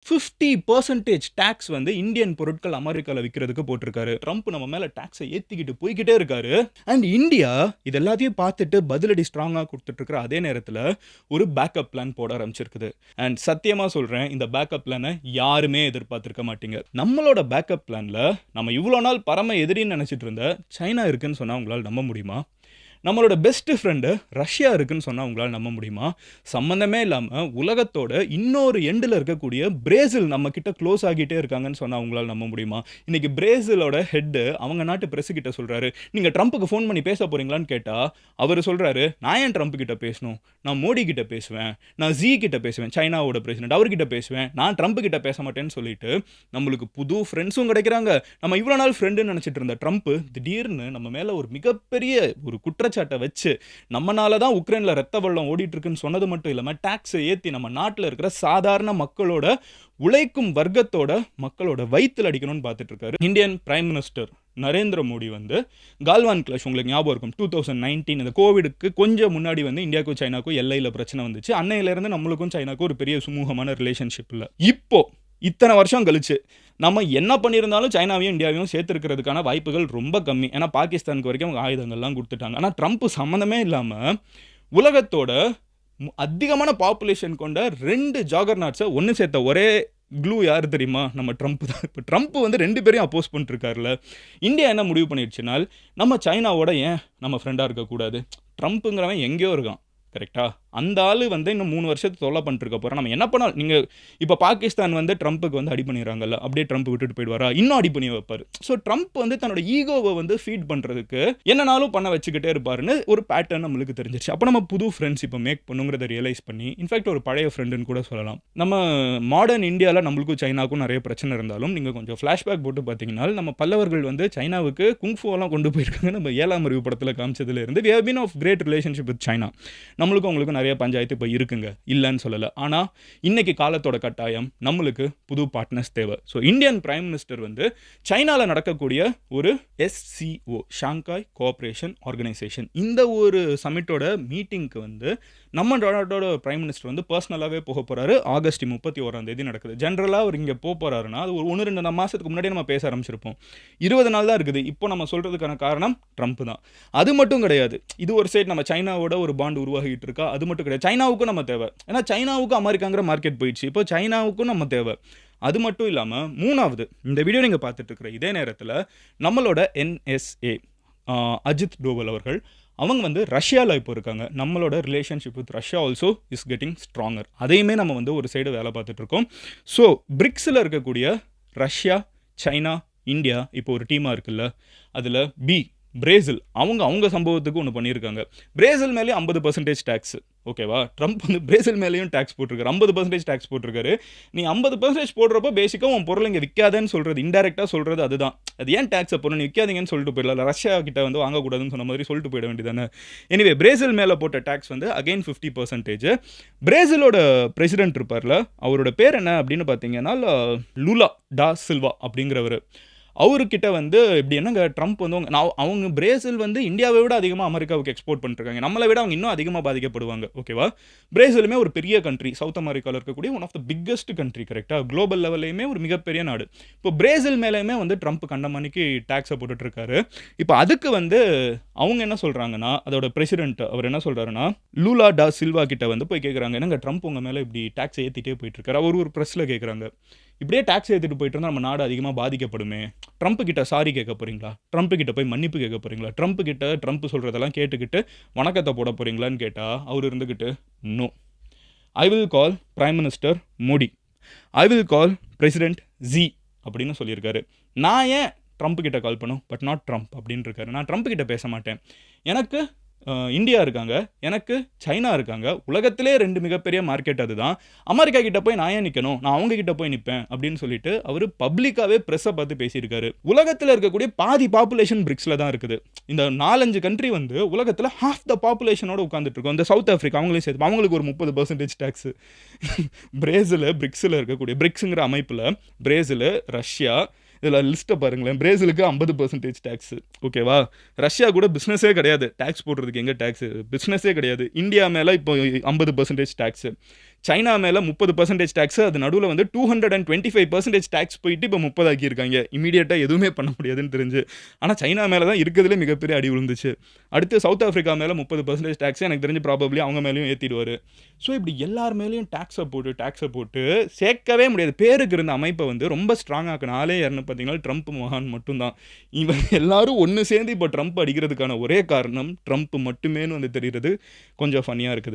50% tax வந்து Indian பொருட்கள் அமெரிக்காவில் விற்கிறதுக்கு போட்டிருக்காரு. ட்ரம்ப் நம்ம மேலே டேக்ஸை ஏற்றிக்கிட்டு போய்கிட்டே இருக்காரு. அண்ட் இந்தியா இது எல்லாத்தையும் பார்த்துட்டு பதிலடி ஸ்ட்ராங்காக கொடுத்துட்டு இருக்கிற அதே நேரத்தில் ஒரு பேக்கப் பிளான் போட ஆரம்பிச்சிருக்குது. அண்ட் சத்தியமாக சொல்கிறேன், இந்த பேக்கப் பிளானை யாருமே எதிர்பார்த்துருக்க மாட்டீங்க. நம்மளோட பேக்கப் பிளானில் நம்ம இவ்வளோ நாள் பரம எதிரின்னு நினச்சிட்டு இருந்த சைனா இருக்குன்னு சொன்னால் உங்களால் நம்ப முடியுமா? நம்மளோட பெஸ்ட் ஃப்ரெண்டு ரஷ்யா இருக்குன்னு சொன்னால் உங்களால் நம்ப முடியுமா? சம்மந்தமே இல்லாமல் உலகத்தோட இன்னொரு எண்டில் இருக்கக்கூடிய பிரேசில் நம்ம கிட்ட க்ளோஸ் ஆகிட்டே இருக்காங்கன்னு சொன்னால் உங்களால் நம்ப முடியுமா? இன்னைக்கு பிரேசிலோட ஹெட்டு அவங்க நாட்டு பிரஸ் கிட்ட சொல்கிறாரு, நீங்கள் ட்ரம்ப்புக்கு ஃபோன் பண்ணி பேச போகிறீங்களான்னு கேட்டால் அவர் சொல்கிறாரு, நான் ஏன் ட்ரம்ப் கிட்ட பேசணும், நான் மோடி கிட்ட பேசுவேன், நான் ஜி கிட்ட பேசுவேன், சைனாவோட பிரசிடென்ட் அவர்கிட்ட பேசுவேன், நான் ட்ரம்ப் கிட்ட பேச மாட்டேன்னு சொல்லிட்டு நம்மளுக்கு புது ஃப்ரெண்ட்ஸும் கிடைக்கிறாங்க. நம்ம இவ்வளோ நாள் ஃப்ரெண்டுன்னு நினச்சிட்டு இருந்த ட்ரம்ப் திடீர்னு நம்ம மேலே ஒரு மிகப்பெரிய ஒரு குற்றச்சாட்டை வச்சு நம்மனால தான் உக்ரைனில் ரத்த வெள்ளம் ஓடிட்டு இருக்குன்னு சொன்னது மட்டும் இல்லாமல் டாக்ஸை ஏற்றி நம்ம நாட்டில் இருக்கிற சாதாரண மக்களோட உழைக்கும் வர்க்கத்தோட மக்களோட வயிற்றில் அடிக்கணும்னு பார்த்துட்டு இருக்காரு. Indian prime minister Narendra Modi வந்து கால்வான் கிளாஷ் உங்களுக்கு ஞாபகம் இருக்கும், 2019 இந்த கோவிடுக்கு கொஞ்சம் முன்னாடி வந்து இந்தியாவுக்கும் சைனாக்கும் எல்லையில் பிரச்சனை வந்துச்சு. அன்னையிலேருந்து நம்மளுக்கும் சைனாக்கும் ஒரு பெரிய சுமூகமான ரிலேஷன்ஷிப் இல்லை. இப்போ இத்தனை வருஷம் கழிச்சு நம்ம என்ன பண்ணியிருந்தாலும் சைனாவையும் இந்தியாவையும் சேர்த்துருக்கிறதுக்கான வாய்ப்புகள் ரொம்ப கம்மி. ஏன்னா பாகிஸ்தானுக்கு வரைக்கும் அவங்க ஆயுதங்கள்லாம் கொடுத்துட்டாங்க. ஆனால் ட்ரம்ப் சம்மந்தமே இல்லாமல் உலகத்தோட அதிகமான பாப்புலேஷன் கொண்ட 2 ஜாகர்நாட்ஸை ஒன்று சேர்த்த ஒரே க்ளூ யார் தெரியுமா? நம்ம ட்ரம்ப் தான். இப்போ ட்ரம்ப் வந்து 2 பேரையும் அப்போஸ் பண்ணிருக்காருல. இந்தியா என்ன முடிவு பண்ணிடுச்சுனால், நம்ம சைனாவோட ஏன் நம்ம ஃப்ரெண்டாக இருக்கக்கூடாது? ட்ரம்ப்புங்கிறவன் எங்கேயோ இருக்கான், கரெக்டா? அந்த ஆள் வந்து இன்னும் 3 வருஷத்துக்கு தொல்லை பண்ணிருக்க போகிறோம். நம்ம என்ன பண்ணால் நீங்கள் இப்போ பாகிஸ்தான் வந்து ட்ரம்ப்புக்கு வந்து அடி பண்ணிடுறாங்கல்ல, அப்படியே ட்ரம்ப் விட்டுட்டு போயிடுவாரா? இன்னும் அடி பண்ணி வைப்பார். ஸோ ட்ரம்ப் வந்து தன்னோட ஈகோவை வந்து ஃபீட் பண்ணுறதுக்கு என்னனாலும் பண்ண வச்சுக்கிட்டே இருப்பாருன்னு ஒரு பேட்டர்ன் நம்மளுக்கு தெரிஞ்சிருச்சு. அப்போ நம்ம புது ஃப்ரெண்ட்ஸ் இப்போ மேக் பண்ணுங்கிறத ரியலைஸ் பண்ணி, இன்ஃபேக்ட் ஒரு பழைய ஃப்ரெண்டுன்னு கூட சொல்லலாம். நம்ம மாடர்ன் இந்தியாவில் நம்மளுக்கும் சைனாவுக்கும் நிறைய பிரச்சனை இருந்தாலும் நீங்கள் கொஞ்சம் ஃப்ளாஷ்பேக் போட்டு பார்த்தீங்கன்னா, நம்ம பல்லவர்கள் வந்து சைனாவுக்கு குங்ஃபுவெல்லாம் கொண்டு போயிருக்காங்க. நம்ம 7ஆம் அறிவு படத்தில் காமிச்சதுலேருந்து we have been of great relationship with China. நம்மளுக்கும் அவங்களுக்கும் நிறைய பஞ்சாயத்து இப்போ இருக்குங்க, இல்லைன்னு சொல்லலை. ஆனால் இன்னைக்கு காலத்தோட கட்டாயம் நம்மளுக்கு புது பார்ட்னர்ஸ் தேவை. ஸோ இந்தியன் பிரைம் மினிஸ்டர் வந்து சைனாவில் நடக்கக்கூடிய ஒரு SCO ஷாங்காய் கோஆப்ரேஷன் ஆர்கனைசேஷன் இந்த ஒரு சமிட்டோட மீட்டிங்க்கு வந்து நம்ம நாட்டோட பிரைம் மினிஸ்டர் வந்து பர்சனலாகவே போக போகிறாரு. ஆகஸ்ட் 31 நடக்குது. ஜென்ரலாக அவர் இங்கே போக போகிறாருன்னா அது ஒரு 1-2 மாதத்துக்கு முன்னாடியே நம்ம பேச ஆரம்பிச்சிருப்போம். 20 நாள் தான் இருக்குது. இப்போ நம்ம சொல்கிறதுக்கான காரணம் ட்ரம்ப் தான். அது மட்டும் கிடையாது, இது ஒரு சைட் நம்ம சைனாவோட ஒரு பாண்ட் உருவாகிட்டு இருக்கா. அது மட்டும் கிடையாது, சைனாவுக்கும் நம்ம தேவை. ஏன்னா சைனாவுக்கும் அமெரிக்காங்கிற மார்க்கெட் போயிடுச்சு, இப்போ சைனாவுக்கும் நம்ம தேவை. அது மட்டும் இல்லாமல் 3வது இந்த வீடியோ நீங்கள் பார்த்துட்டு இருக்கிற இதே நேரத்தில் நம்மளோட NSA அஜித் டோவல் அவர்கள் அவங்க வந்து ரஷ்யாவில் இப்போ இருக்காங்க. நம்மளோட relationship with Russia also is getting stronger. அதையுமே நம்ம வந்து ஒரு சைடு வேலை பார்த்துட்ருக்கோம். ஸோ பிரிக்ஸில் இருக்கக்கூடிய ரஷ்யா, சைனா, இந்தியா இப்போ ஒரு டீமாக இருக்குல்ல, அதில் பிரேசில் அவங்க சம்பவத்துக்கு ஒன்று பண்ணியிருக்காங்க. பிரேசில் மேலே 50% டேக்ஸ், ஓகேவா? ட்ரம்ப் வந்து பிரேசில் மேலேயும் டேக்ஸ் போட்டிருக்காரு, 50% டேக்ஸ் போட்டிருக்காரு. நீ 50% போடுறப்போ பேசிக்காக உன் பொருள் இங்கே விற்காதேன்னு சொல்கிறது, இன்டெரக்டாக சொல்கிறது அதுதான். அது ஏன் டேக்ஸை போடணும், நீ விற்காதீங்கன்னு சொல்லிட்டு போயிடல, ரஷ்யா கிட்ட வந்து வாங்கக்கூடாதுன்னு சொன்ன மாதிரி சொல்லிட்டு போயிட வேண்டியதானே. எனிவே பிரேசில் மேலே போட்ட டேக்ஸ் வந்து அகைன் 50%. பிரேசிலோட பிரசிடென்ட் இருப்பார்ல, அவரோட பேர் என்ன அப்படின்னு பார்த்தீங்கன்னா லூலா டா சில்வா அப்படிங்கிறவர். அவர்கிட்ட வந்து இப்படி என்னங்க ட்ரம்ப் வந்து அவங்க பிரேசில் வந்து இந்தியாவை விட அதிகமாக அமெரிக்காவுக்கு எக்ஸ்போர்ட் பண்ணிருக்காங்க, நம்மளை விட அவங்க இன்னும் அதிகமாக பாதிக்கப்படுவாங்க, ஓகேவா? பிரேசிலுமே ஒரு பெரிய கண்ட்ரி, சவுத் அமெரிக்காவில் இருக்கக்கூடிய one of the biggest country, கரெக்டாக? குளோபல் லெவல்லையுமே ஒரு மிகப்பெரிய நாடு. இப்போ பிரேசில் மேலேயுமே வந்து ட்ரம்ப் கண்டமணிக்கு டேக்ஸை போட்டுட்ருக்காரு. இப்போ அதுக்கு வந்து அவங்க என்ன சொல்கிறாங்கன்னா, அதோட பிரசிடென்ட் அவர் என்ன சொல்கிறாருன்னா, லூலா டா சில்வா கிட்ட வந்து போய் கேட்குறாங்க, என்னங்க ட்ரம்ப் உங்கள் மேலே இப்படி டேக்ஸை ஏற்றிட்டே போயிட்டுருக்காரு. அவர் ஒரு ப்ரெஸ்ஸில் கேட்குறாங்க, இப்படியே டேக்ஸ் ஏற்றிட்டு போயிட்டு இருந்தால் நம்ம நாடு அதிகமாக பாதிக்கப்படுமே, ட்ரம்ப் கிட்ட சாரி கேட்க போகிறீங்களா, ட்ரம்ப் கிட்ட போய் மன்னிப்பு கேட்க போகிறீங்களா, ட்ரம்ப் கிட்ட ட்ரம்ப் சொல்கிறதெல்லாம் கேட்டுக்கிட்டு வணக்கத்தை போட போகிறீங்களான்னு கேட்டால் அவர் இருந்துக்கிட்டு no, I will call prime minister Modi, I will call president Xi அப்படின்னு சொல்லியிருக்காரு. நான் ஏன் ட்ரம்ப் கிட்ட கால் பண்ணும், பட் நாட் ட்ரம்ப் அப்படின்னு இருக்காரு. நான் ட்ரம்ப் கிட்ட பேச மாட்டேன், எனக்கு இந்தியா இருக்காங்க, எனக்கு சைனா இருக்காங்க, உலகத்திலே 2 மிகப்பெரிய மார்க்கெட் அதுதான். அமெரிக்கா கிட்ட போய் நான் ஏன் நிற்கணும், நான் அவங்க கிட்ட போய் நிற்பேன் அப்படின்னு சொல்லிட்டு அவர் பப்ளிக்காகவே ப்ரெஸ்ஸை பார்த்து பேசியிருக்காரு. உலகத்தில் இருக்கக்கூடிய பாதி பாப்புலேஷன் பிரிக்ஸில் தான் இருக்குது. இந்த 4-5 கண்ட்ரி வந்து உலகத்தில் ஹாஃப் த பாப்புலேஷனோட உட்காந்துட்டு இருக்கோம். இந்த சவுத் ஆஃப்ரிக்கா அவங்களையும் சேர்த்து அவங்களுக்கு ஒரு 30% டேக்ஸு. பிரேசில் பிரிக்ஸில் இருக்கக்கூடிய பிரிக்ஸுங்கிற அமைப்பில் பிரேசில், ரஷ்யா, இதில் லிஸ்ட்டை பாருங்களேன். பிரேசிலுக்கு 50% டேக்ஸு, ஓகேவா? ரஷ்யா கூட பிஸ்னஸே கிடையாது, டேக்ஸ் போடுறதுக்கு எங்கே டேக்ஸு, பிஸ்னஸே கிடையாது. இந்தியா மேலே இப்போ 50% டேக்ஸு. சைனா மேல 30% டாக்ஸ், அது நடுவுல வந்து 225% டாக்ஸ் போயிட்டு இப்ப 30 ஆக்கியிருக்காங்க. இம்மீடியட்டா எதுவுமே பண்ண முடியாதுன்னு தெரிஞ்சு. ஆனா சைனா மேல தான் இருக்கிறதுலே மிகப்பெரிய அடி விழுந்துச்சு. அடுத்து சவுத் ஆப்பிரிக்கா மேல 30% டாக்ஸ் எனக்கு தெரிஞ்சு ப்ராபபிலி அவங்க மேலயும் ஏத்திடுவாரு. ஸோ இப்படி எல்லார் மேலயும் டாக்ஸ போட்டு சேர்க்கவே முடியாது. பேருக்கு இருந்த அமைப்பை வந்து ரொம்ப ஸ்ட்ராங் ஆக்குன ஆளே யாருன்னு பார்த்தீங்கன்னா ட்ரம்ப் மகான் மட்டும்தான். இவங்க எல்லாரும் ஒண்ணு சேர்ந்து இப்போ ட்ரம்ப் அடிக்கிறதுக்கான ஒரே காரணம் ட்ரம்ப் மட்டுமேன்னு வந்து தெரிகிறது கொஞ்சம் ஃபன்னியா இருக்குது.